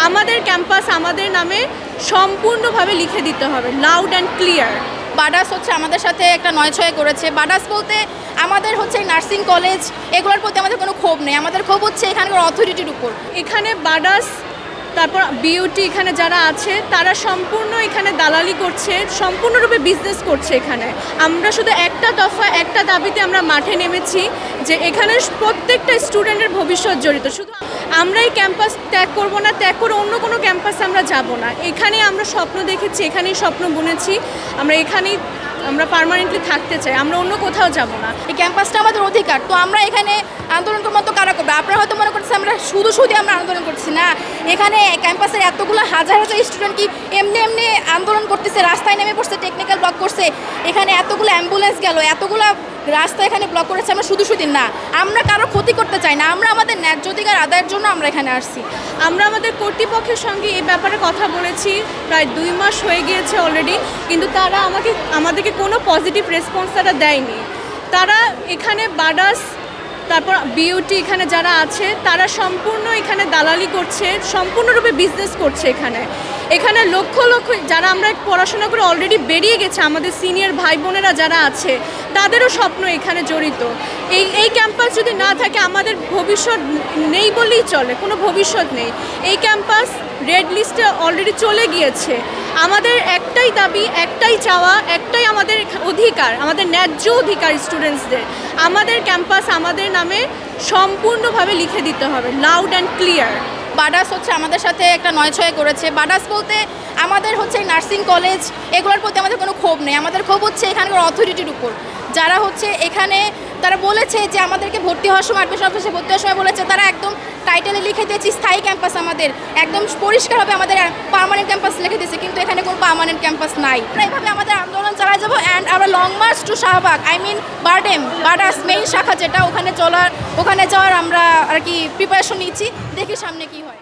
আমাদের ক্যাম্পাস আমাদের নামে সম্পূর্ণভাবে লিখে দিতে হবে, লাউড অ্যান্ড ক্লিয়ার। বাডাস হচ্ছে আমাদের সাথে একটা নয়-ছয় করেছে। বাডাস বলতে আমাদের হচ্ছে নার্সিং কলেজ, এগুলোর প্রতি আমাদের কোনো ক্ষোভ নেই। আমাদের ক্ষোভ হচ্ছে এখানকার অথরিটির উপর। এখানে বাডাস, তারপর বিউটি এখানে যারা আছে তারা সম্পূর্ণ এখানে দালালি করছে, সম্পূর্ণরূপে বিজনেস করছে এখানে। আমরা শুধু একটা দফা, একটা দাবিতে আমরা মাঠে নেমেছি যে এখানে প্রত্যেকটা স্টুডেন্টের ভবিষ্যৎ জড়িত। শুধু আমরা এই ক্যাম্পাস ত্যাগ করব না, ত্যাগ করে অন্য কোনো ক্যাম্পাসে আমরা যাব না। এখানেই আমরা স্বপ্ন দেখেছি, এখানেই স্বপ্ন বুনেছি, আমরা পার্মানেন্টলি থাকতে চাই, আমরা অন্য কোথাও যাব না। এই ক্যাম্পাসটা আমাদের অধিকার, তো আমরা এখানে আন্দোলন করবো তো কারা করবে? আপনারা হয়তো মনে করছেন আমরা শুধু আমরা আন্দোলন করছি না। এখানে ক্যাম্পাসের এতগুলো হাজার হাজার স্টুডেন্ট কি এমনি আন্দোলন করতেছে, রাস্তায় নেমে পড়ছে, টেকনিক্যাল ব্লক করছে, এখানে এতগুলো অ্যাম্বুলেন্স গেল, এতগুলো রাস্তা এখানে ব্লক করেছে। আমরা শুধু না, আমরা কারো ক্ষতি করতে চাই না, আমরা আমাদের ন্যায্য অধিকার আদায়ের জন্য আমরা এখানে আসছি। আমরা আমাদের কর্তৃপক্ষের সঙ্গে এই ব্যাপারে কথা বলেছি, প্রায় 2 মাস হয়ে গিয়েছে অলরেডি, কিন্তু তারা আমাদেরকে কোনো পজিটিভ রেসপন্স তারা দেয়নি। তারা এখানে বাডাস, তারপর বিউটি এখানে যারা আছে তারা সম্পূর্ণ এখানে দালালি করছে, সম্পূর্ণরূপে বিজনেস করছে এখানে লক্ষ লক্ষ যারা আমরা পড়াশোনা করে অলরেডি বেরিয়ে গেছে, আমাদের সিনিয়র ভাই বোনেরা যারা আছে তাদেরও স্বপ্ন এখানে জড়িত। এই ক্যাম্পাস যদি না থাকে আমাদের ভবিষ্যৎ নেই বললেই চলে, কোনো ভবিষ্যৎ নেই। এই ক্যাম্পাস রেড লিস্টে অলরেডি চলে গিয়েছে। আমাদের একটাই দাবি, একটাই চাওয়া, একটাই আমাদের অধিকার, আমাদের ন্যায্য অধিকার স্টুডেন্টসদের। আমাদের ক্যাম্পাস আমাদের নামে সম্পূর্ণভাবে লিখে দিতে হবে, লাউড অ্যান্ড ক্লিয়ার। বাডাস হচ্ছে আমাদের সাথে একটা নয়-ছয় করেছে। বাডাস বলতে আমাদের হচ্ছে নার্সিং কলেজ, এগুলোর প্রতি আমাদের কোনো ক্ষোভ নেই। আমাদের ক্ষোভ হচ্ছে এখানকার অথরিটির উপর, যারা হচ্ছে এখানে তারা বলেছে যে আমাদেরকে ভর্তি হওয়ার সময়, অ্যাডমিশন অফিসে ভর্তি হওয়ার সময় বলেছে, তারা একদম টাইটেলে লিখে দিয়েছে স্থায়ী ক্যাম্পাস, আমাদের একদম পরিষ্কারভাবে আমাদের পার্মানেন্ট ক্যাম্পাস লিখে দিয়েছে, কিন্তু এখানে কোনো পার্মানেন্ট ক্যাম্পাস নাই। এইভাবে আমাদের আন্দোলন চালিয়ে যাবো। অ্যান্ড আমরা লং মার্চ টু শাহবাগ, বাডাস মেইন শাখা যেটা, ওখানে যাওয়ার আমরা আর কি প্রিপারেশন নিচ্ছি, দেখি সামনে কি হয়।